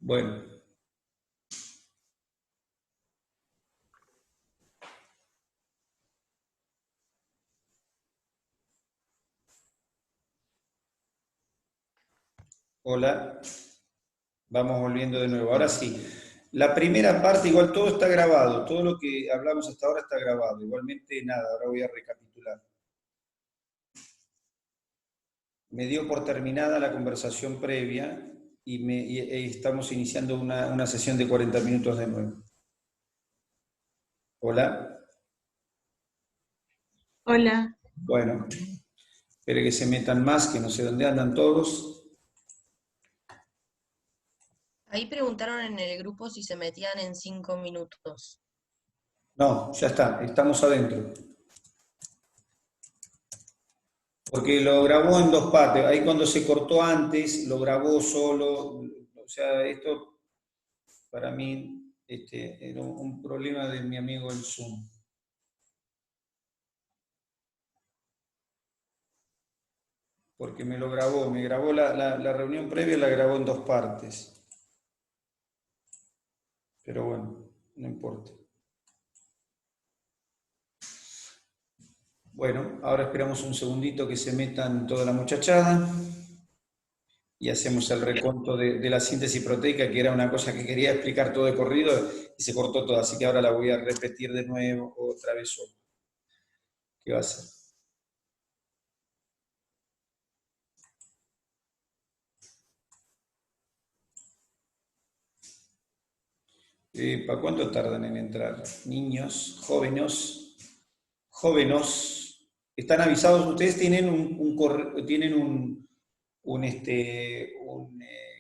Bueno, hola, vamos volviendo de nuevo. Ahora sí, la primera parte, igual todo está grabado, todo lo que hablamos hasta ahora está grabado. Igualmente nada, ahora voy a recapitular. Me dio por terminada la conversación previa y estamos iniciando una sesión de 40 minutos de nuevo. Hola, Hola. bueno, espero que se metan más, que no sé dónde andan todos. Ahí preguntaron en el grupo si se metían en 5 minutos. No, ya está, estamos adentro. Porque lo grabó en dos partes. Ahí cuando se cortó antes, lo grabó solo. O sea, esto para mí era un problema de mi amigo el Zoom. Porque me grabó la reunión previa, la grabó en dos partes. Pero bueno, no importa. Bueno, ahora esperamos un segundito que se metan toda la muchachada y hacemos el reconto de la síntesis proteica, que era una cosa que quería explicar todo de corrido y se cortó todo, así que ahora la voy a repetir de nuevo otra vez solo. ¿Qué va a ser? ¿Para cuánto tardan en entrar? Niños, jóvenes, ¿están avisados? Ustedes tienen un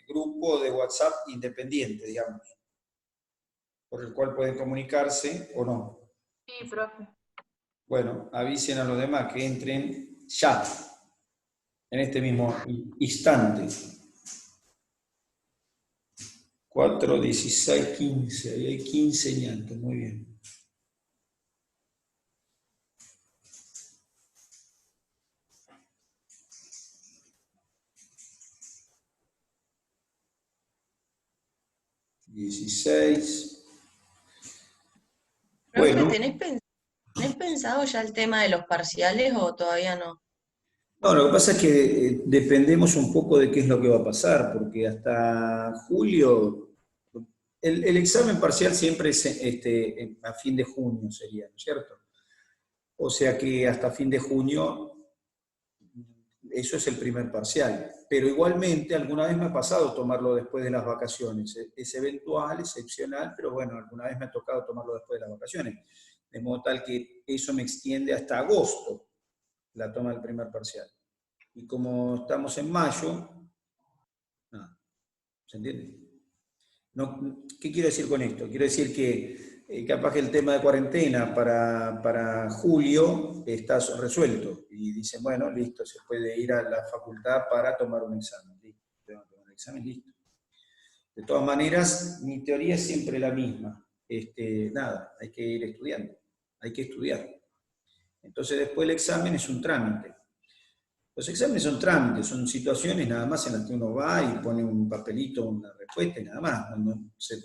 grupo de WhatsApp independiente, digamos, por el cual pueden comunicarse o no. Sí, profe. Bueno, avisen a los demás que entren ya, en este mismo instante. 4, 16, 15, ahí hay 15 ñatos, muy bien. ¿16? Profe, Bueno, ¿tenés pensado ya el tema de los parciales o todavía no? no, lo que pasa es que dependemos un poco de qué es lo que va a pasar, porque hasta julio, el examen parcial siempre es a fin de junio sería, ¿no es cierto? O sea que hasta fin de junio, eso es el primer parcial. Pero igualmente, alguna vez me ha pasado tomarlo después de las vacaciones. Es eventual, excepcional, pero bueno, alguna vez me ha tocado tomarlo después de las vacaciones. De modo tal que eso me extiende hasta agosto, la toma del primer parcial. Y como estamos en mayo, nada, ¿se entiende? No, ¿qué quiero decir con esto? Quiero decir que capaz que el tema de cuarentena para julio está resuelto y dicen, bueno, listo, se puede ir a la facultad para tomar un examen. Listo, tomar el examen, listo. De todas maneras, mi teoría es siempre la misma. Nada, hay que ir estudiando, hay que estudiar. Entonces después el examen es un trámite. Los exámenes son trámites, son situaciones nada más en las que uno va y pone un papelito, una respuesta y nada más.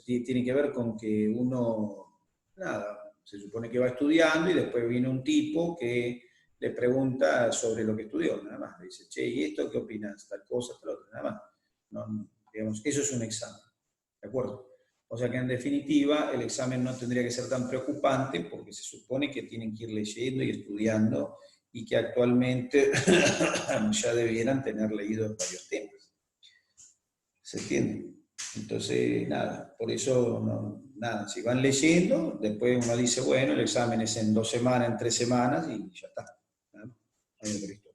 Tiene que ver con que uno, nada, se supone que va estudiando y después viene un tipo que le pregunta sobre lo que estudió, nada más. Le dice, che, ¿y esto qué opinas? Tal cosa, tal otra, nada más. Digamos, eso es un examen, ¿de acuerdo? O sea que en definitiva el examen no tendría que ser tan preocupante porque se supone que tienen que ir leyendo y estudiando y que actualmente ya debieran tener leído varios temas. ¿Se entiende? Entonces, nada, por eso, nada, si van leyendo, después uno dice, bueno, el examen es en 2 semanas, en 3 semanas, y ya está. ¿No? Hay otra historia.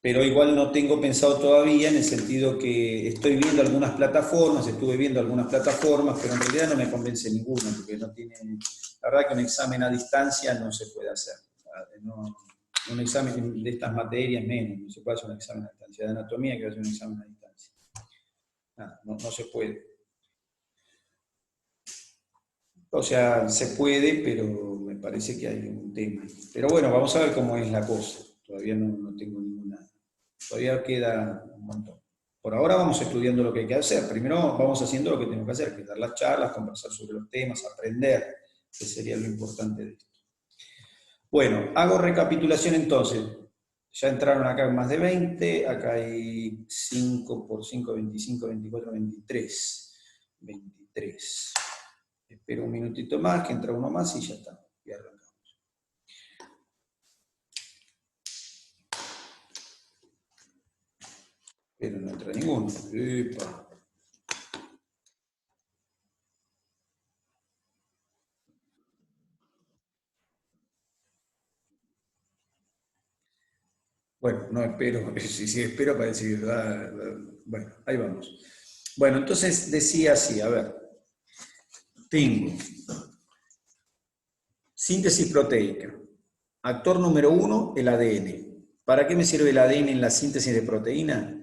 Pero igual no tengo pensado todavía en el sentido que estoy viendo algunas plataformas, estuve viendo algunas plataformas, pero en realidad no me convence ninguna, porque no tiene, la verdad que un examen a distancia no se puede hacer. No, un examen de estas materias menos, no se puede hacer un examen a distancia. De anatomía que hacer un examen a distancia. No se puede. O sea, se puede, pero me parece que hay un tema. Pero bueno, vamos a ver cómo es la cosa. Todavía no tengo ninguna. Todavía queda un montón. Por ahora vamos estudiando lo que hay que hacer. Primero vamos haciendo lo que tenemos que hacer, que dar las charlas, conversar sobre los temas, aprender, que sería lo importante de esto. Bueno, hago recapitulación entonces. Ya entraron acá más de 20, acá hay 5 por 5, 25, 24, 23. 23. Espero un minutito más, que entra uno más y ya está. Y arrancamos. Pero no entra ninguno. ¡Epa! Bueno, no espero, si espero para decir, bueno, ahí vamos. Bueno, entonces decía así, a ver, tengo síntesis proteica. Actor número 1, el ADN. ¿Para qué me sirve el ADN en la síntesis de proteína?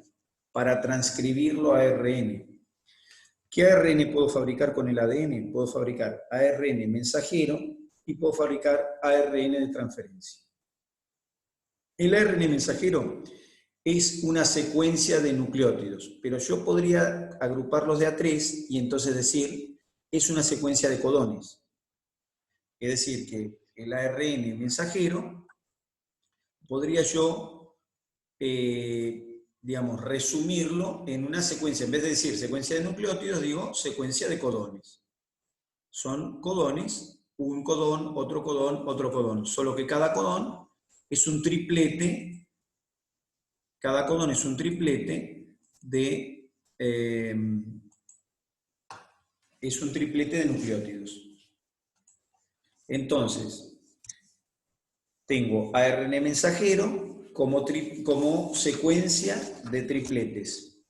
Para transcribirlo a ARN. ¿Qué ARN puedo fabricar con el ADN? Puedo fabricar ARN mensajero y puedo fabricar ARN de transferencia. El ARN mensajero es una secuencia de nucleótidos, pero yo podría agruparlos de A3 y entonces decir, es una secuencia de codones. Es decir, que el ARN mensajero podría yo, digamos, resumirlo en una secuencia. En vez de decir secuencia de nucleótidos, digo secuencia de codones. Son codones, un codón, otro codón, otro codón. Solo que cada codón es un triplete. Cada codón es un triplete de nucleótidos. Entonces, tengo ARN mensajero como secuencia de tripletes.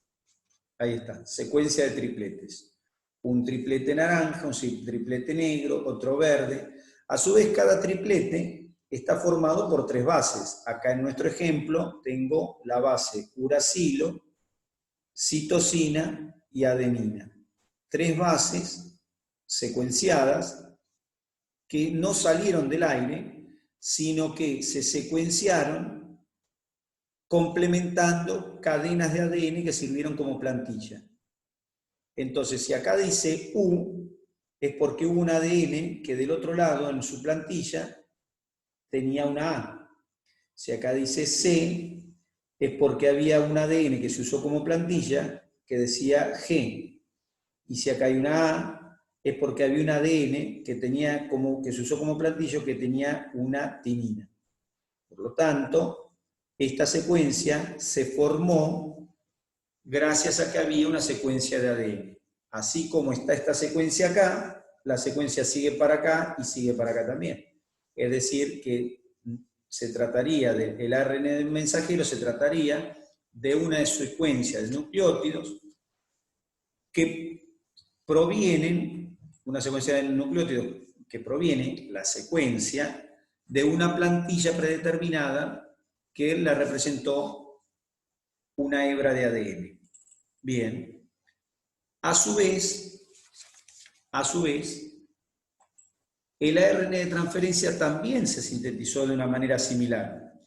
Ahí está, secuencia de tripletes. Un triplete naranja, un triplete negro, otro verde. A su vez, cada triplete está formado por 3 bases. Acá en nuestro ejemplo tengo la base uracilo, citosina y adenina. 3 bases secuenciadas que no salieron del aire, sino que se secuenciaron complementando cadenas de ADN que sirvieron como plantilla. Entonces, si acá dice U, es porque hubo un ADN que del otro lado, en su plantilla, tenía una A. Si acá dice C, es porque había un ADN que se usó como plantilla que decía G. Y si acá hay una A, es porque había un ADN que se usó como plantillo que tenía una timina. Por lo tanto, esta secuencia se formó gracias a que había una secuencia de ADN. Así como está esta secuencia acá, la secuencia sigue para acá y sigue para acá también. Es decir, que se trataría del ARN mensajero, se trataría de una secuencia de nucleótidos que provienen, una secuencia de nucleótidos que proviene, la secuencia, de una plantilla predeterminada que la representó una hebra de ADN. Bien. A su vez, el ARN de transferencia también se sintetizó de una manera similar.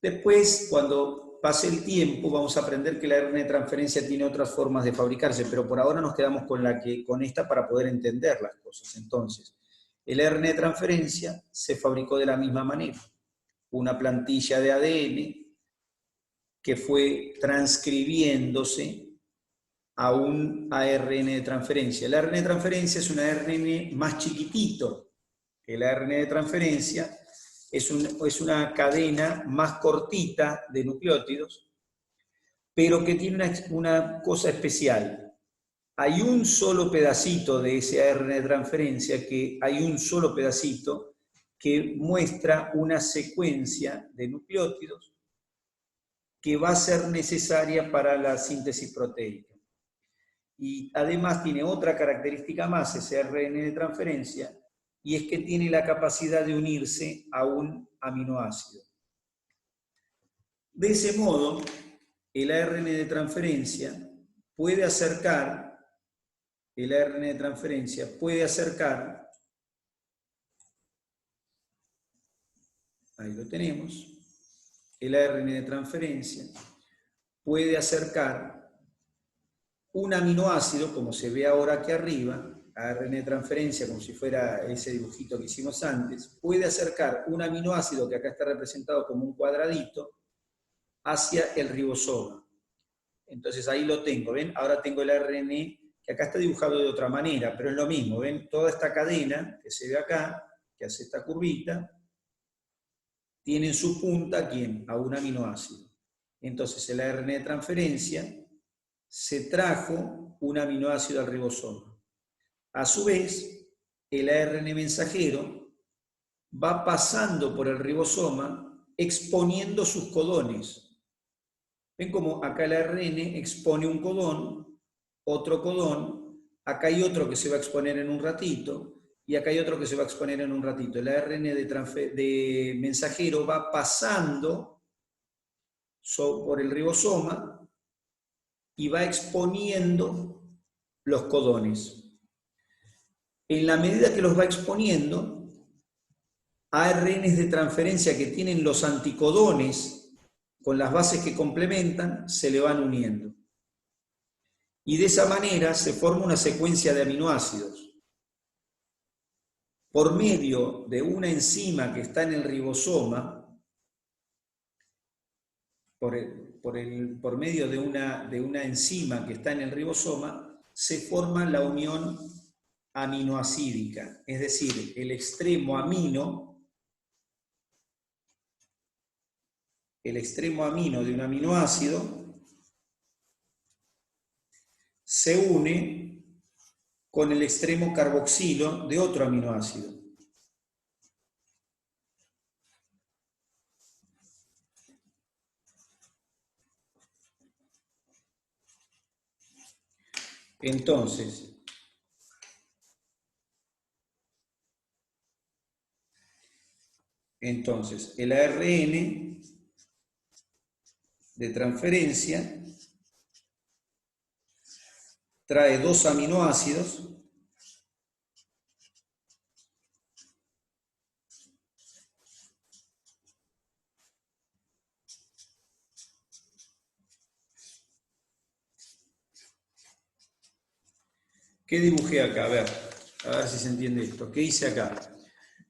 Después, cuando pase el tiempo, vamos a aprender que el ARN de transferencia tiene otras formas de fabricarse, pero por ahora nos quedamos con esta para poder entender las cosas. Entonces, el ARN de transferencia se fabricó de la misma manera. Una plantilla de ADN que fue transcribiéndose a un ARN de transferencia. El ARN de transferencia es un ARN más chiquitito. El ARN de transferencia es una cadena más cortita de nucleótidos, pero que tiene una cosa especial. Hay un solo pedacito de ese ARN de transferencia, que muestra una secuencia de nucleótidos que va a ser necesaria para la síntesis proteica. Y además tiene otra característica más, ese ARN de transferencia, y es que tiene la capacidad de unirse a un aminoácido. De ese modo, el ARN de transferencia puede acercar, ahí lo tenemos, el ARN de transferencia puede acercar un aminoácido, como se ve ahora aquí arriba, ARN de transferencia, como si fuera ese dibujito que hicimos antes, puede acercar un aminoácido, que acá está representado como un cuadradito, hacia el ribosoma. Entonces ahí lo tengo, ¿ven? Ahora tengo el ARN, que acá está dibujado de otra manera, pero es lo mismo, ¿ven? Toda esta cadena que se ve acá, que hace esta curvita, tiene en su punta, ¿quién? A un aminoácido. Entonces el ARN de transferencia se trajo un aminoácido al ribosoma. A su vez, el ARN mensajero va pasando por el ribosoma exponiendo sus codones. ¿Ven cómo acá el ARN expone un codón, otro codón, acá hay otro que se va a exponer en un ratito, y acá hay otro que se va a exponer en un ratito. El ARN de mensajero va pasando por el ribosoma y va exponiendo los codones. En la medida que los va exponiendo, ARNs de transferencia que tienen los anticodones con las bases que complementan, se le van uniendo. Y de esa manera se forma una secuencia de aminoácidos. Por medio de una enzima que está en el ribosoma, por medio de una enzima que está en el ribosoma, se forma la unión aminoacídica, es decir, el extremo amino de un aminoácido se une con el extremo carboxilo de otro aminoácido. Entonces, el ARN de transferencia trae dos aminoácidos ¿Qué dibujé acá? A ver si se entiende esto. ¿Qué hice acá?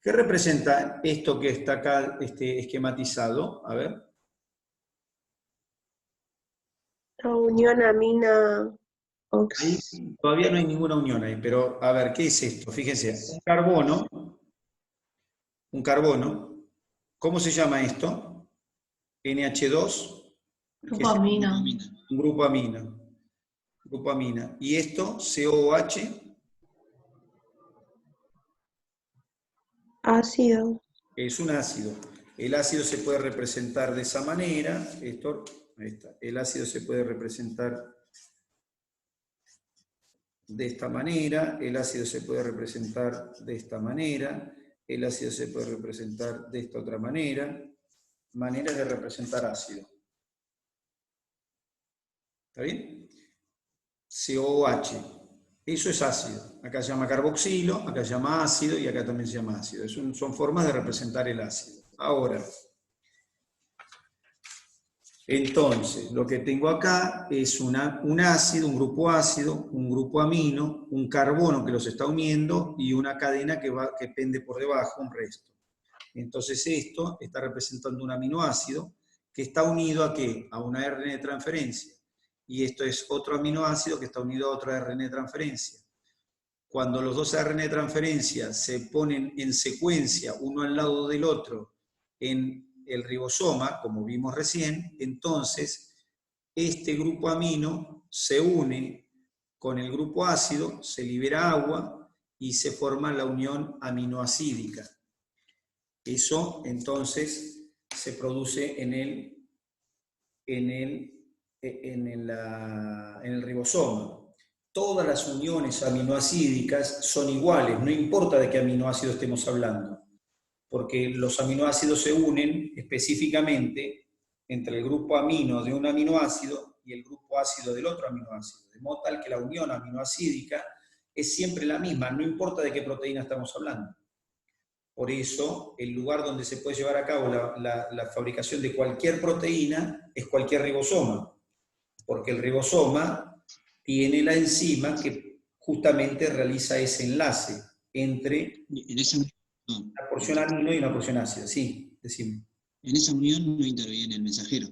¿Qué representa esto que está acá esquematizado? A ver. La unión amina oxidada. Todavía no hay ninguna unión ahí, pero a ver, ¿qué es esto? Fíjense, un carbono, ¿cómo se llama esto? NH2. Grupo amino. Un grupo amino. Grupo amina. ¿Y esto? COOH. Ácido. Es un ácido. El ácido se puede representar de esa manera. Ahí está. El ácido se puede representar de esta manera. El ácido se puede representar de esta manera. El ácido se puede representar de esta otra manera. Maneras de representar ácido. ¿Está bien? COOH. Eso es ácido. Acá se llama carboxilo, acá se llama ácido y acá también se llama ácido. Son formas de representar el ácido. Ahora, entonces, lo que tengo acá es un ácido, un grupo amino, un carbono que los está uniendo y una cadena que pende por debajo, un resto. Entonces esto está representando un aminoácido que está unido ¿a qué? A una ARN de transferencia. Y esto es otro aminoácido que está unido a otro ARN de transferencia. Cuando los dos ARN de transferencia se ponen en secuencia, uno al lado del otro, en el ribosoma, como vimos recién, entonces este grupo amino se une con el grupo ácido, se libera agua y se forma la unión aminoacídica. Eso entonces se produce en el ribosoma. Todas las uniones aminoacídicas son iguales, no importa de qué aminoácido estemos hablando, porque los aminoácidos se unen específicamente entre el grupo amino de un aminoácido y el grupo ácido del otro aminoácido, de modo tal que la unión aminoacídica es siempre la misma, no importa de qué proteína estamos hablando. Por eso, el lugar donde se puede llevar a cabo la fabricación de cualquier proteína es cualquier ribosoma, porque el ribosoma tiene la enzima que justamente realiza ese enlace entre En esa unión, no, una porción amino y una porción ácida. Sí, decime. en esa unión no interviene el mensajero.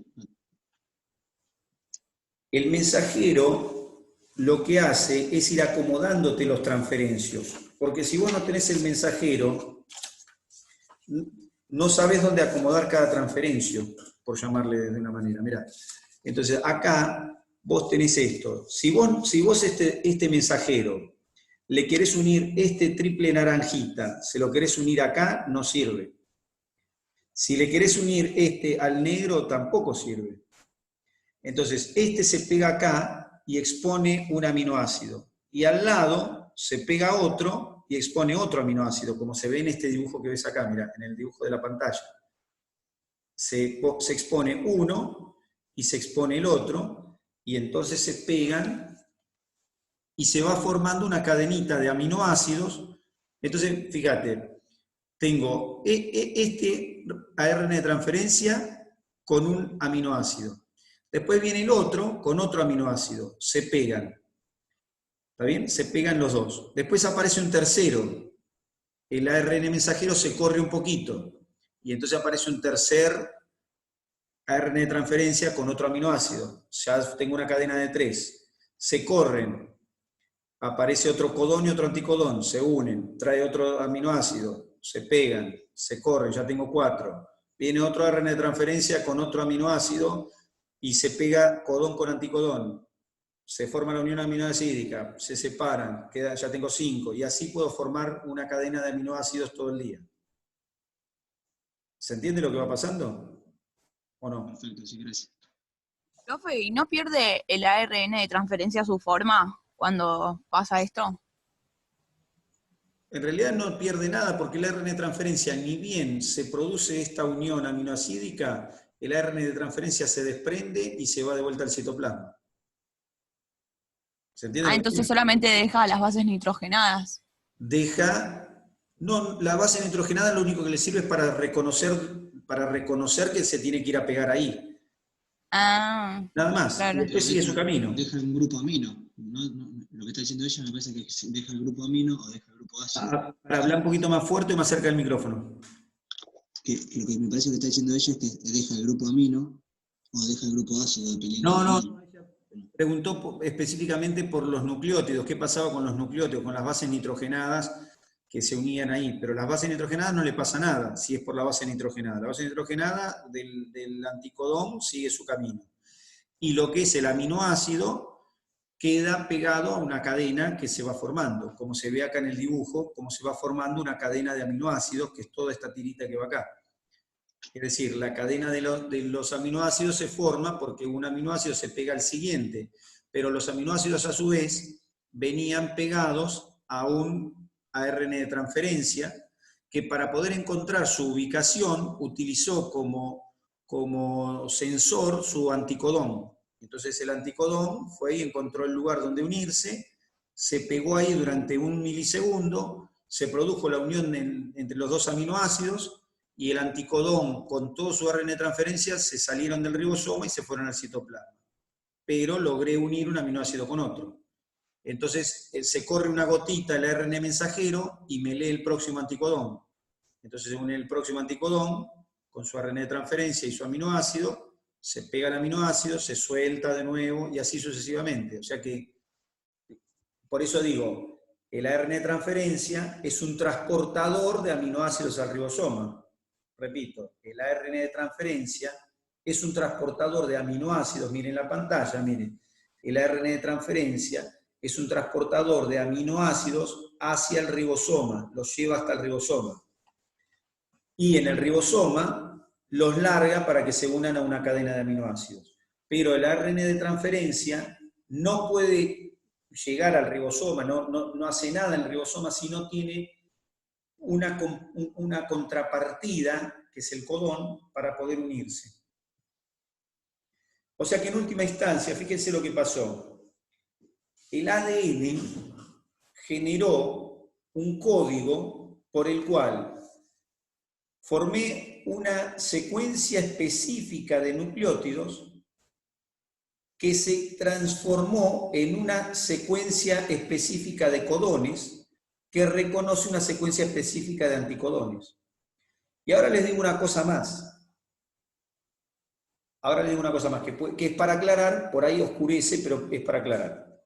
El mensajero lo que hace es ir acomodándote los transferencios, porque si vos no tenés el mensajero, no sabés dónde acomodar cada transferencio, por llamarle de una manera. Mirá. Entonces, acá vos tenés esto. Si vos este mensajero le querés unir este triple naranjita, se lo querés unir acá, no sirve. Si le querés unir este al negro, tampoco sirve. Entonces, este se pega acá y expone un aminoácido. Y al lado se pega otro y expone otro aminoácido, como se ve en este dibujo que ves acá, mira, en el dibujo de la pantalla. Se expone uno y se expone el otro, y entonces se pegan y se va formando una cadenita de aminoácidos. Entonces, fíjate, tengo este ARN de transferencia con un aminoácido. Después viene el otro con otro aminoácido. Se pegan. ¿Está bien? Se pegan los dos. Después aparece un tercero. El ARN mensajero se corre un poquito. Y entonces aparece un tercer ARN de transferencia con otro aminoácido. Ya tengo una cadena de 3. Se corren. Aparece otro codón y otro anticodón. Se unen. Trae otro aminoácido. Se pegan. Se corren. Ya tengo 4. Viene otro ARN de transferencia con otro aminoácido y se pega codón con anticodón. Se forma la unión aminoácida, se separan, ya tengo 5, y así puedo formar una cadena de aminoácidos todo el día. ¿Se entiende lo que va pasando? ¿O no? Perfecto, sí, gracias. Profe, ¿y no pierde el ARN de transferencia su forma cuando pasa esto? En realidad no pierde nada porque el ARN de transferencia, ni bien se produce esta unión aminoácida, el ARN de transferencia se desprende y se va de vuelta al citoplasma. ¿Se entiende? Entonces solamente deja las bases nitrogenadas. No, la base nitrogenada lo único que le sirve es para reconocer que se tiene que ir a pegar ahí. Ah, Nada más. claro. Después sigue su camino. Deja un grupo amino. Lo que está diciendo ella me parece que deja el grupo amino o deja el grupo ácido. Para hablar un poquito más fuerte y más cerca del micrófono. Lo que me parece que está diciendo ella es que deja el grupo amino o deja el grupo ácido, dependiendo. No. Preguntó específicamente por los nucleótidos. ¿Qué pasaba con los nucleótidos, con las bases nitrogenadas que se unían ahí? Pero las bases nitrogenadas no le pasa nada si es por la base nitrogenada. La base nitrogenada del anticodón sigue su camino. Y lo que es el aminoácido queda pegado a una cadena que se va formando, como se ve acá en el dibujo, como se va formando una cadena de aminoácidos, que es toda esta tirita que va acá. Es decir, la cadena de los aminoácidos se forma porque un aminoácido se pega al siguiente, pero los aminoácidos a su vez venían pegados a un ARN de transferencia que para poder encontrar su ubicación utilizó como sensor su anticodón. Entonces el anticodón fue y encontró el lugar donde unirse, se pegó ahí durante un milisegundo, se produjo la unión entre los dos aminoácidos, y el anticodón con todo su ARN de transferencia se salieron del ribosoma y se fueron al citoplasma. Pero logré unir un aminoácido con otro. Entonces se corre una gotita el ARN mensajero y me lee el próximo anticodón. Entonces se une el próximo anticodón con su ARN de transferencia y su aminoácido, se pega el aminoácido, se suelta de nuevo y así sucesivamente. O sea que, por eso digo, el ARN de transferencia es un transportador de aminoácidos al ribosoma. Repito, el ARN de transferencia es un transportador de aminoácidos. Miren la pantalla, miren. El ARN de transferencia es un transportador de aminoácidos hacia el ribosoma, los lleva hasta el ribosoma. Y en el ribosoma los larga para que se unan a una cadena de aminoácidos. Pero el ARN de transferencia no puede llegar al ribosoma, no hace nada en el ribosoma si no tiene una contrapartida, que es el codón, para poder unirse. O sea que en última instancia, fíjense lo que pasó. El ADN generó un código por el cual formé una secuencia específica de nucleótidos que se transformó en una secuencia específica de codones que reconoce una secuencia específica de anticodones. Y ahora les digo una cosa más. Ahora les digo una cosa más, que es para aclarar, por ahí oscurece, pero es para aclarar.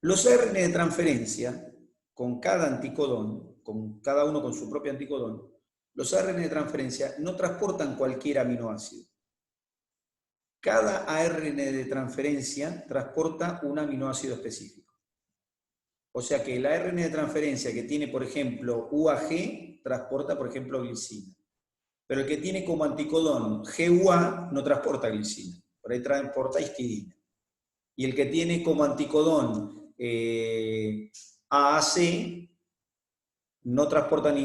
Los ARN de transferencia, con cada anticodón, con cada uno con su propio anticodón, los ARN de transferencia no transportan cualquier aminoácido. Cada ARN de transferencia transporta un aminoácido específico. O sea que el ARN de transferencia que tiene, por ejemplo, UAG, transporta, por ejemplo, glicina. Pero el que tiene como anticodón GUA no transporta glicina, por ahí transporta histidina. Y el que tiene como anticodón AAC no transporta ni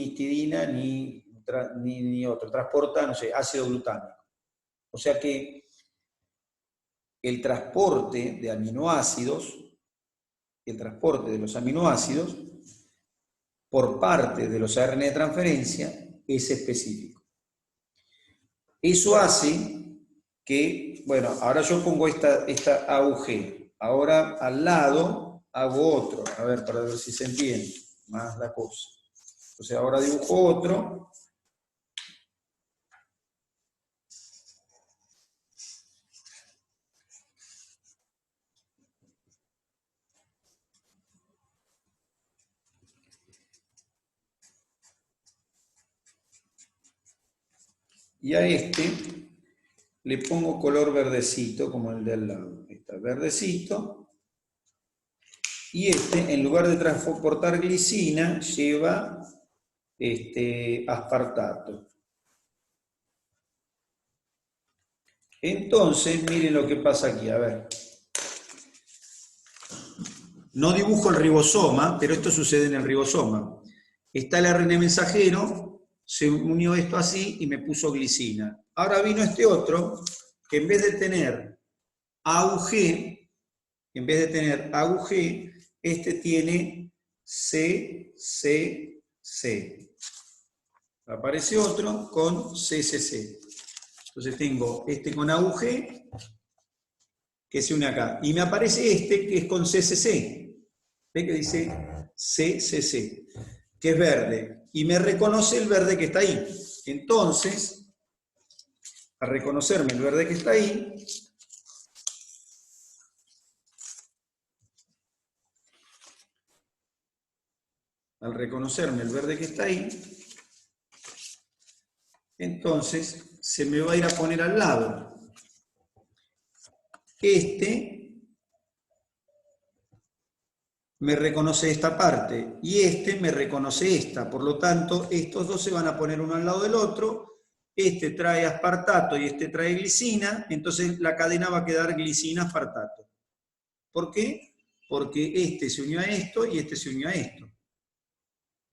histidina ni otro, transporta, no sé, ácido glutámico. O sea que el transporte de aminoácidos, el transporte de los aminoácidos por parte de los ARN de transferencia es específico. Eso hace que, bueno, ahora yo pongo esta AUG, ahora al lado hago otro, a ver, para ver si se entiende más la cosa. Entonces ahora dibujo otro. Y a este le pongo color verdecito, como el de al lado. Está verdecito. Y este, en lugar de transportar glicina, lleva aspartato. Entonces, miren lo que pasa aquí, a ver. No dibujo el ribosoma, pero esto sucede en el ribosoma. Está el ARN mensajero, se unió esto así y me puso glicina. Ahora vino este otro, que en vez de tener AUG, este tiene CCC. Aparece otro con CCC. Entonces tengo este con AUG, que se une acá. Y me aparece este que es con CCC. ¿Ve que dice CCC? Que es verde. Y me reconoce el verde que está ahí. Entonces, al reconocerme el verde que está ahí, entonces se me va a ir a poner al lado. Este me reconoce esta parte y este me reconoce esta. Por lo tanto, estos dos se van a poner uno al lado del otro. Este trae aspartato y este trae glicina, entonces la cadena va a quedar glicina-aspartato. ¿Por qué? Porque este se unió a esto y este se unió a esto.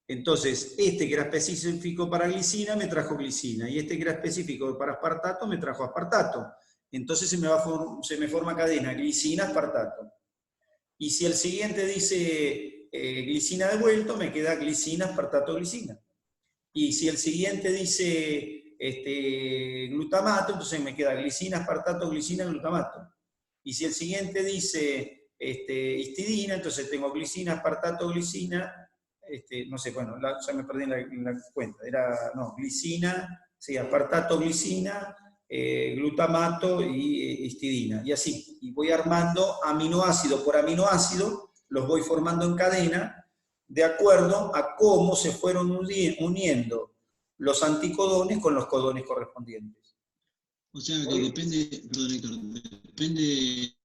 Entonces, este que era específico para glicina me trajo glicina, y este que era específico para aspartato me trajo aspartato. Entonces se me forma cadena glicina-aspartato. Y si el siguiente dice glicina devuelto, me queda glicina, aspartato, glicina. Y si el siguiente dice glutamato, entonces me queda glicina, aspartato, glicina, glutamato. Y si el siguiente dice histidina, entonces tengo glicina, aspartato, glicina, no sé, bueno, ya me perdí en la cuenta. Era, no, glicina, sí, aspartato, glicina, glutamato y histidina, y así. Y voy armando aminoácido por aminoácido, los voy formando en cadena, de acuerdo a cómo se fueron uniendo los anticodones con los codones correspondientes. O sea que depende, perdón, Héctor, depende,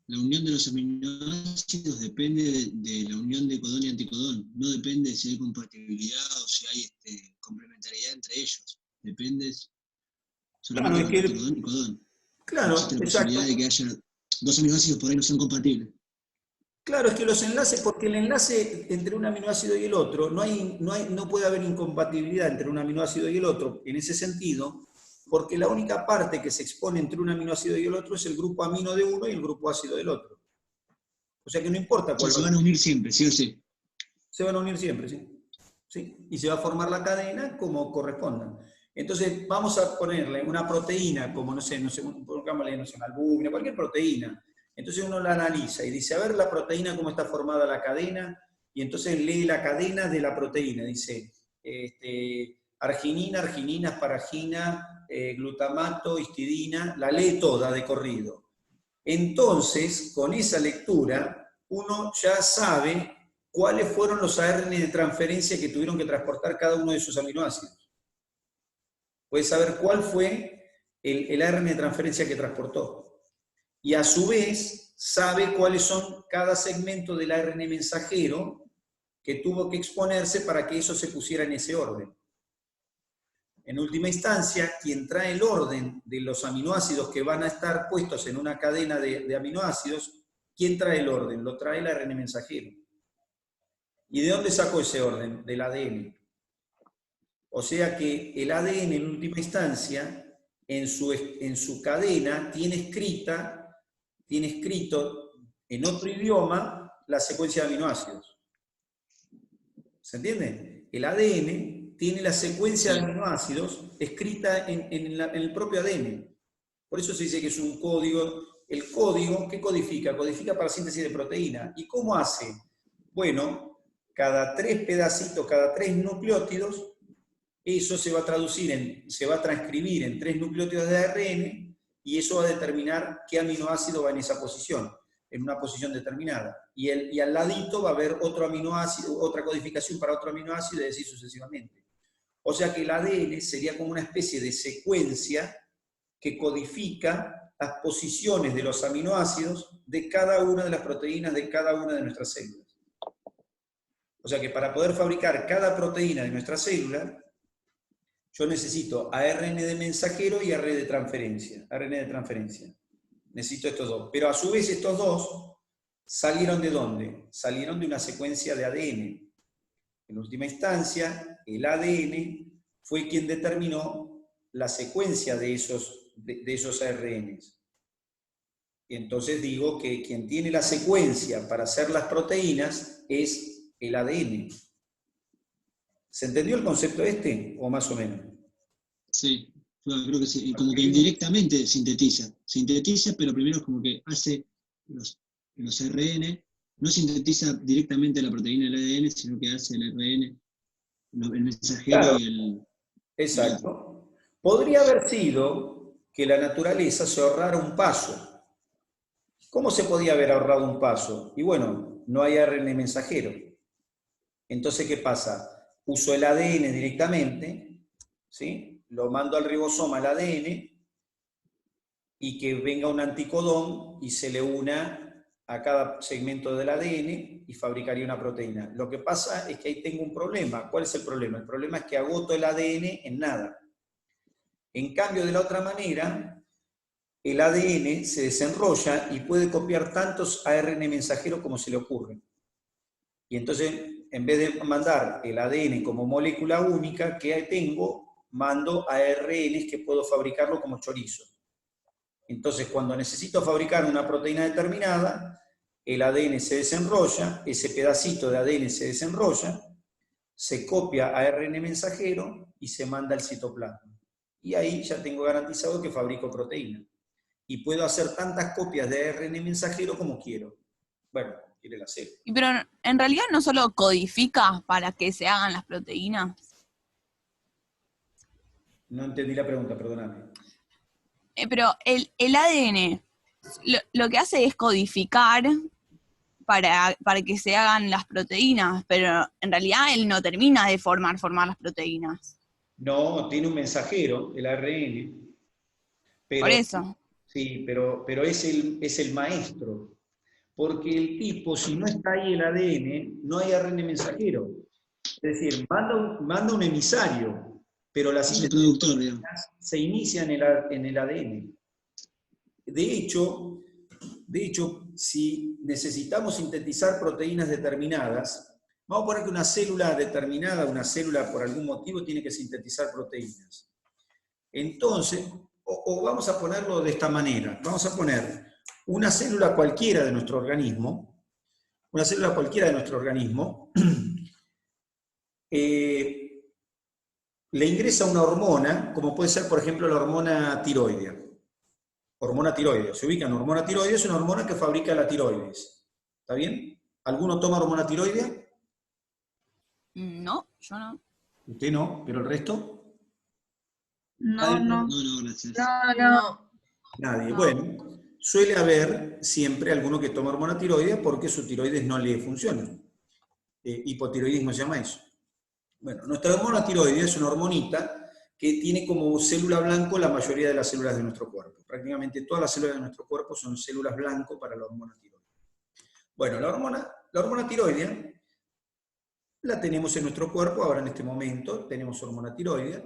la unión de los aminoácidos depende de la unión de codón y anticodón, no depende si hay compatibilidad o si hay complementariedad entre ellos, depende solamente de codón y codón. Claro, no existe la posibilidad de que haya dos aminoácidos por ahí no son compatibles. Claro, es que los enlaces, porque el enlace entre un aminoácido y el otro, no puede haber incompatibilidad entre un aminoácido y el otro, en ese sentido, porque la única parte que se expone entre un aminoácido y el otro es el grupo amino de uno y el grupo ácido del otro. O sea que no importa cuál. Se van a unir siempre, sí o sí. Se van a unir siempre, sí. ¿Sí? Y se va a formar la cadena como corresponda. Entonces, vamos a ponerle una proteína, como no sé, pongámosle, no sé, una albúmina, cualquier proteína. Entonces uno la analiza y dice, a ver la proteína, cómo está formada la cadena, y entonces lee la cadena de la proteína. Dice, arginina, arginina, asparagina, glutamato, histidina, la lee toda de corrido. Entonces, con esa lectura, uno ya sabe cuáles fueron los ARN de transferencia que tuvieron que transportar cada uno de esos aminoácidos. Puede saber cuál fue el ARN de transferencia que transportó. Y a su vez, sabe cuáles son cada segmento del ARN mensajero que tuvo que exponerse para que eso se pusiera en ese orden. En última instancia, quien trae el orden de los aminoácidos que van a estar puestos en una cadena de aminoácidos, ¿quién trae el orden? Lo trae el ARN mensajero. ¿Y de dónde sacó ese orden? Del ADN. O sea que el ADN en última instancia, en su cadena, tiene escrito en otro idioma la secuencia de aminoácidos. ¿Se entiende? El ADN tiene la secuencia de aminoácidos escrita en el propio ADN. Por eso se dice que es un código. El código, ¿qué codifica? Codifica para síntesis de proteína. ¿Y cómo hace? Bueno, cada 3 pedacitos, cada 3 nucleótidos, eso se va a se va a transcribir en 3 nucleótidos de ARN, y eso va a determinar qué aminoácido va en esa posición, en una posición determinada. Y al ladito va a haber otro aminoácido, otra codificación para otro aminoácido, y así sucesivamente. O sea que el ADN sería como una especie de secuencia que codifica las posiciones de los aminoácidos de cada una de las proteínas de cada una de nuestras células. O sea que para poder fabricar cada proteína de nuestra célula, yo necesito ARN de mensajero y ARN de transferencia. Necesito estos dos. Pero a su vez estos dos salieron ¿de dónde? Salieron de una secuencia de ADN. En última instancia, el ADN fue quien determinó la secuencia de esos ARNs. Y entonces digo que quien tiene la secuencia para hacer las proteínas es el ADN. ¿Se entendió el concepto o más o menos? Sí, creo que sí. Como que indirectamente sintetiza, pero primero es como que hace los ARN, no sintetiza directamente la proteína del ADN, sino que hace el ARN, el mensajero, claro. Exacto. Podría haber sido que la naturaleza se ahorrara un paso. ¿Cómo se podía haber ahorrado un paso? Y bueno, no hay ARN mensajero. Entonces, ¿qué pasa? Uso el ADN directamente, ¿sí? Lo mando al ribosoma, al ADN, y que venga un anticodón y se le una a cada segmento del ADN y fabricaría una proteína. Lo que pasa es que ahí tengo un problema. ¿Cuál es el problema? El problema es que agoto el ADN en nada. En cambio, de la otra manera, el ADN se desenrolla y puede copiar tantos ARN mensajeros como se le ocurre. Y entonces, en vez de mandar el ADN como molécula única que tengo, mando ARNs que puedo fabricarlo como chorizo. Entonces, cuando necesito fabricar una proteína determinada, el ADN se desenrolla, ese pedacito de ADN se desenrolla, se copia a ARN mensajero y se manda al citoplasma. Y ahí ya tengo garantizado que fabrico proteína. Y puedo hacer tantas copias de ARN mensajero como quiero. Bueno, quiere la célula. Pero en realidad no solo codifica para que se hagan las proteínas. No entendí la pregunta, perdóname. Pero el ADN lo que hace es codificar para que se hagan las proteínas, pero en realidad él no termina de formar las proteínas. No, tiene un mensajero, el ARN. Pero, por eso. Sí, pero es el maestro. Porque el tipo, si no está ahí el ADN, no hay ARN mensajero. Es decir, manda un emisario, pero la síntesis se inicia en el ADN. De hecho, si necesitamos sintetizar proteínas determinadas, vamos a poner que una célula determinada, una célula por algún motivo tiene que sintetizar proteínas. Entonces, o vamos a ponerlo de esta manera, vamos a poner una célula cualquiera de nuestro organismo, le ingresa una hormona, como puede ser, por ejemplo, la hormona tiroidea. Hormona tiroidea. Se ubica en hormona tiroidea, es una hormona que fabrica la tiroides. ¿Está bien? ¿Alguno toma hormona tiroidea? No, yo no. Usted no, pero el resto. No, no. No, gracias. No. Nadie. No. Bueno, suele haber siempre alguno que toma hormona tiroidea porque su tiroides no le funciona. Hipotiroidismo se llama eso. Bueno, nuestra hormona tiroidea es una hormonita que tiene como célula blanco la mayoría de las células de nuestro cuerpo. Prácticamente todas las células de nuestro cuerpo son células blanco para la hormona tiroidea. Bueno, la hormona tiroidea la tenemos en nuestro cuerpo, ahora en este momento tenemos hormona tiroidea.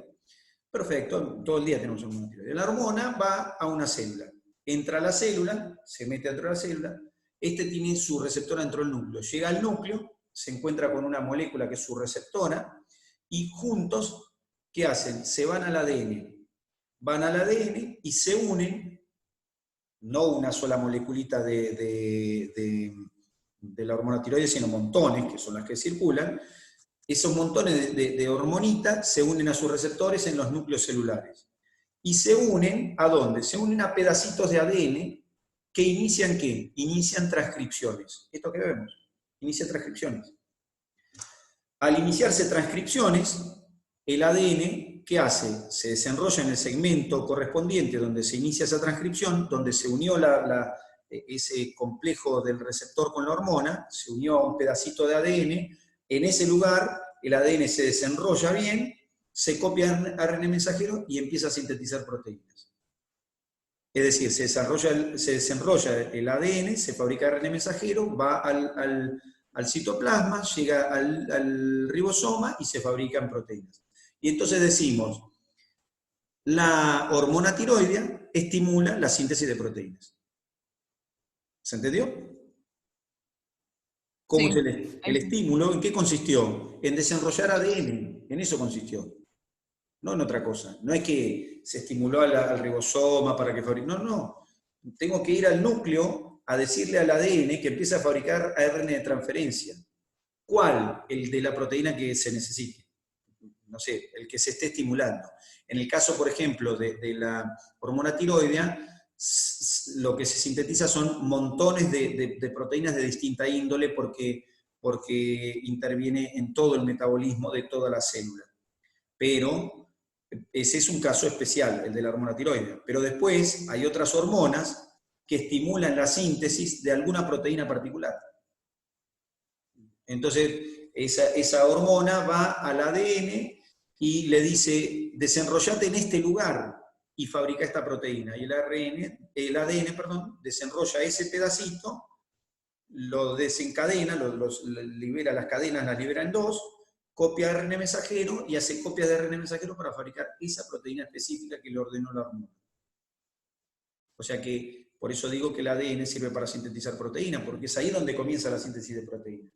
Perfecto, todo el día tenemos hormona tiroidea. La hormona va a una célula. Entra a la célula, se mete dentro de la célula, este tiene su receptor dentro del núcleo. Llega al núcleo, se encuentra con una molécula que es su receptora, y juntos, ¿qué hacen? Se van al ADN. Van al ADN y se unen, no una sola moleculita de la hormona tiroidea, sino montones, que son las que circulan. Esos montones de hormonitas se unen a sus receptores en los núcleos celulares. Y se unen, ¿a dónde? Se unen a pedacitos de ADN que inician, ¿qué? Inician transcripciones. Esto que vemos, inicia transcripciones. Al iniciarse transcripciones, el ADN, ¿qué hace? Se desenrolla en el segmento correspondiente donde se inicia esa transcripción, donde se unió ese complejo del receptor con la hormona, se unió a un pedacito de ADN. En ese lugar, el ADN se desenrolla bien, se copia ARN mensajero y empieza a sintetizar proteínas. Es decir, se desenrolla el ADN, se fabrica ARN mensajero, va al citoplasma, llega al ribosoma y se fabrican proteínas. Y entonces decimos, la hormona tiroidea estimula la síntesis de proteínas. ¿Se entendió? ¿Cómo Sí. es el estímulo? ¿En qué consistió? En desenrollar ADN, en eso consistió. No en otra cosa. No es que se estimuló al ribosoma para que fabrique. No. Tengo que ir al núcleo a decirle al ADN que empiece a fabricar ARN de transferencia. ¿Cuál? El de la proteína que se necesite. No sé, el que se esté estimulando. En el caso, por ejemplo, de la hormona tiroidea, lo que se sintetiza son montones de proteínas de distinta índole porque interviene en todo el metabolismo de toda la célula. Pero ese es un caso especial, el de la hormona tiroidea. Pero después hay otras hormonas que estimulan la síntesis de alguna proteína particular. Entonces, esa hormona va al ADN y le dice, desenrollate en este lugar y fabrica esta proteína. Y el ADN, desenrolla ese pedacito, lo desencadena, libera las cadenas, las libera en dos, copia ARN mensajero y hace copias de ARN mensajero para fabricar esa proteína específica que le ordenó la hormona. O sea que, por eso digo que el ADN sirve para sintetizar proteína, porque es ahí donde comienza la síntesis de proteína.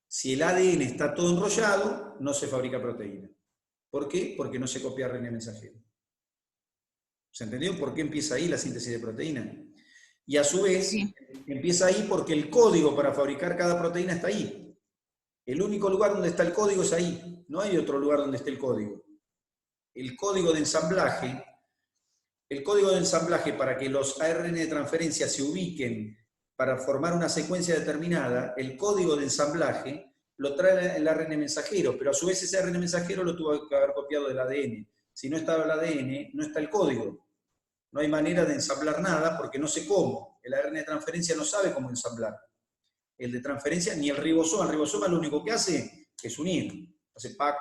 Si el ADN está todo enrollado, no se fabrica proteína. ¿Por qué? Porque no se copia ARN mensajero. ¿Se entendió por qué empieza ahí la síntesis de proteína? Y a su vez, sí, empieza ahí porque el código para fabricar cada proteína está ahí. El único lugar donde está el código es ahí. No hay otro lugar donde esté el código. El código de ensamblaje para que los ARN de transferencia se ubiquen para formar una secuencia determinada, el código de ensamblaje lo trae el ARN mensajero, pero a su vez ese ARN mensajero lo tuvo que haber copiado del ADN. Si no estaba el ADN, no está el código. No hay manera de ensamblar nada porque no sé cómo. El ARN de transferencia no sabe cómo ensamblar. El de transferencia, ni el ribosoma. El ribosoma lo único que hace es unir. Hace pac.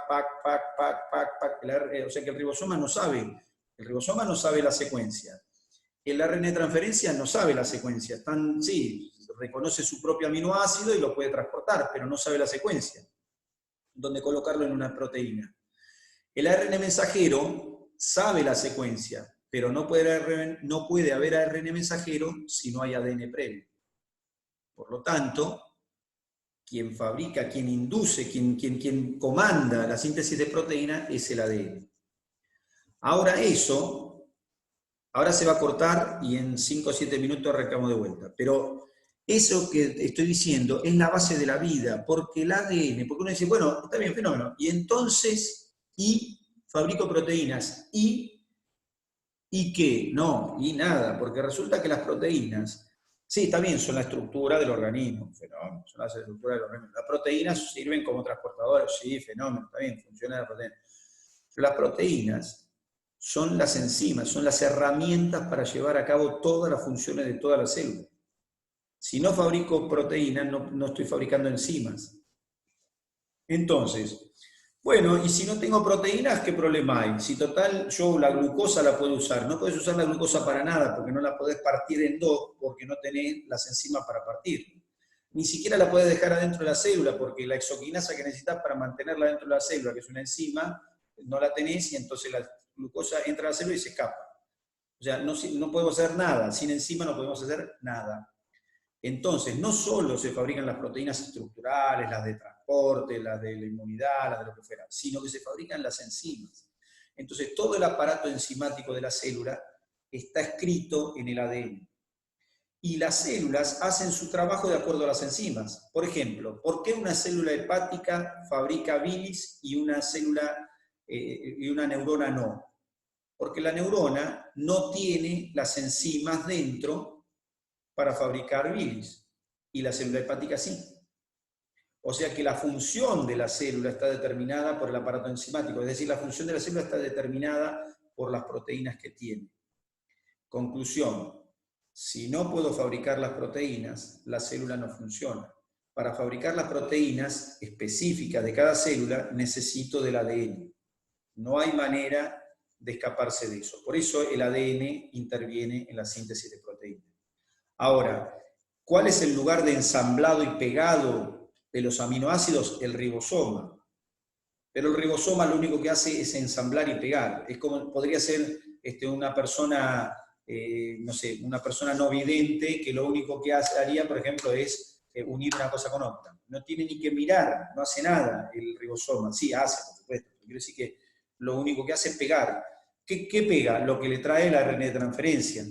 O sea que el ribosoma no sabe. El ribosoma no sabe la secuencia. El ARN de transferencia no sabe la secuencia. Sí, reconoce su propio aminoácido y lo puede transportar, pero no sabe la secuencia. Dónde colocarlo en una proteína. El ARN mensajero sabe la secuencia, pero no puede haber ARN mensajero si no hay ADN previo. Por lo tanto, quien fabrica, quien induce, quien comanda la síntesis de proteína es el ADN. Ahora se va a cortar y en 5 o 7 minutos arrancamos de vuelta. Pero eso que estoy diciendo es la base de la vida, porque el ADN, porque uno dice, bueno, está bien, fenómeno, y entonces y fabrico proteínas. ¿Y qué? No, y nada, porque resulta que las proteínas, sí, también son la estructura del organismo, fenómeno, son la estructura del organismo. Las proteínas sirven como transportadores, sí, fenómeno, está bien, funciona la proteína. Pero las proteínas son las enzimas, son las herramientas para llevar a cabo todas las funciones de todas las células. Si no fabrico proteínas, no estoy fabricando enzimas. Entonces, bueno, y si no tengo proteínas, ¿qué problema hay? Si total, yo la glucosa la puedo usar. No puedes usar la glucosa para nada, porque no la podés partir en dos, porque no tenés las enzimas para partir. Ni siquiera la podés dejar adentro de la célula, porque la exoquinasa que necesitas para mantenerla dentro de la célula, que es una enzima, no la tenés, y entonces la glucosa entra a la célula y se escapa. O sea, no podemos hacer nada. Sin enzima no podemos hacer nada. Entonces, no solo se fabrican las proteínas estructurales, las de transporte, las de la inmunidad, las de lo que fuera, sino que se fabrican las enzimas. Entonces, todo el aparato enzimático de la célula está escrito en el ADN. Y las células hacen su trabajo de acuerdo a las enzimas. Por ejemplo, ¿por qué una célula hepática fabrica bilis y una neurona no? Porque la neurona no tiene las enzimas dentro para fabricar bilis, y la célula hepática sí. O sea que la función de la célula está determinada por el aparato enzimático, es decir, la función de la célula está determinada por las proteínas que tiene. Conclusión, si no puedo fabricar las proteínas, la célula no funciona. Para fabricar las proteínas específicas de cada célula, necesito del ADN. No hay manera de escaparse de eso. Por eso el ADN interviene en la síntesis de proteínas. Ahora, ¿cuál es el lugar de ensamblado y pegado de los aminoácidos? El ribosoma. Pero el ribosoma lo único que hace es ensamblar y pegar. Es como podría ser una persona, no sé, una persona no vidente que lo único que haría, por ejemplo, es unir una cosa con otra. No tiene ni que mirar, no hace nada el ribosoma. Sí, hace, por supuesto. Quiero decir que lo único que hace es pegar. ¿Qué pega? Lo que le trae el ARN de transferencia.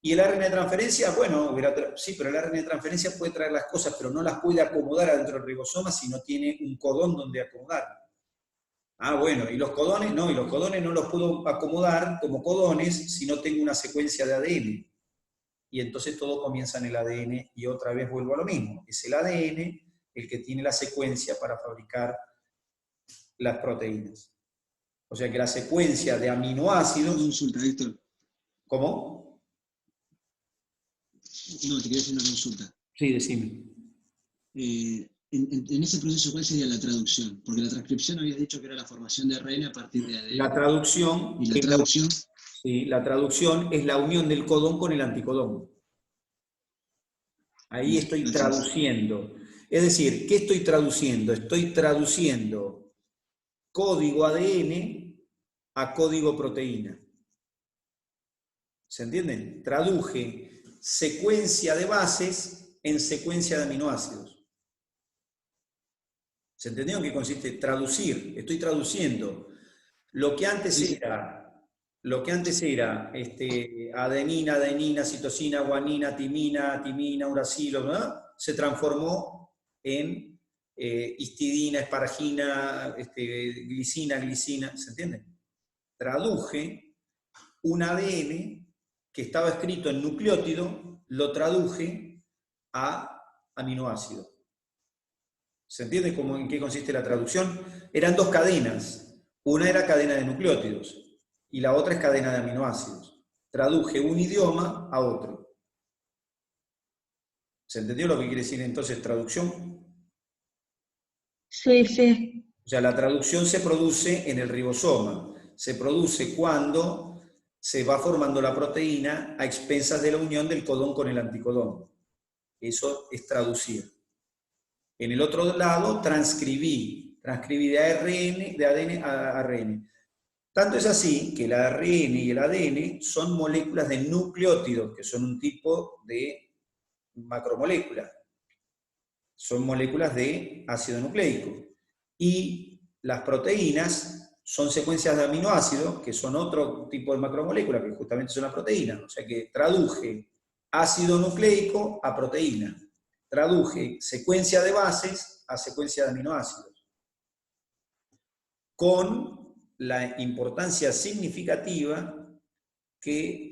Y el ARN de transferencia, bueno, sí, pero el ARN de transferencia puede traer las cosas, pero no las puede acomodar adentro del ribosoma si no tiene un codón donde acomodar. Ah, bueno, y los codones no los puedo acomodar como codones si no tengo una secuencia de ADN. Y entonces todo comienza en el ADN, y otra vez vuelvo a lo mismo. Es el ADN el que tiene la secuencia para fabricar las proteínas. O sea que la secuencia de aminoácidos... Una consulta, Héctor. ¿Cómo? No, te quería hacer una consulta. Sí, decime. En ese proceso, ¿cuál sería la traducción? Porque la transcripción habías dicho que era la formación de ARN a partir de ADN. La traducción... ¿Y la traducción? Sí, la traducción es la unión del codón con el anticodón. Ahí estoy traduciendo. Es decir, ¿qué estoy traduciendo? Estoy traduciendo código ADN a código proteína. ¿Se entienden? Traduje secuencia de bases en secuencia de aminoácidos. ¿Se entendió en qué consiste? Traducir. Estoy traduciendo. Lo que antes era adenina, citosina, guanina, timina, uracilo, ¿no? Se transformó en histidina, esparagina, glicina, ¿se entiende? Traduje un ADN que estaba escrito en nucleótido, lo traduje a aminoácido. ¿Se entiende en qué consiste la traducción? Eran dos cadenas. Una era cadena de nucleótidos y la otra es cadena de aminoácidos. Traduje un idioma a otro. ¿Se entendió lo que quiere decir entonces traducción? Sí, sí. O sea, la traducción se produce en el ribosoma. Se produce cuando se va formando la proteína a expensas de la unión del codón con el anticodón. Eso es traducir. En el otro lado, transcribí de ADN a ARN. Tanto es así que el ARN y el ADN son moléculas de nucleótidos, que son un tipo de macromolécula. Son moléculas de ácido nucleico. Y las proteínas son secuencias de aminoácidos, que son otro tipo de macromolécula, que justamente son las proteínas. O sea que traduje ácido nucleico a proteína. Traduje secuencia de bases a secuencia de aminoácidos. Con la importancia significativa que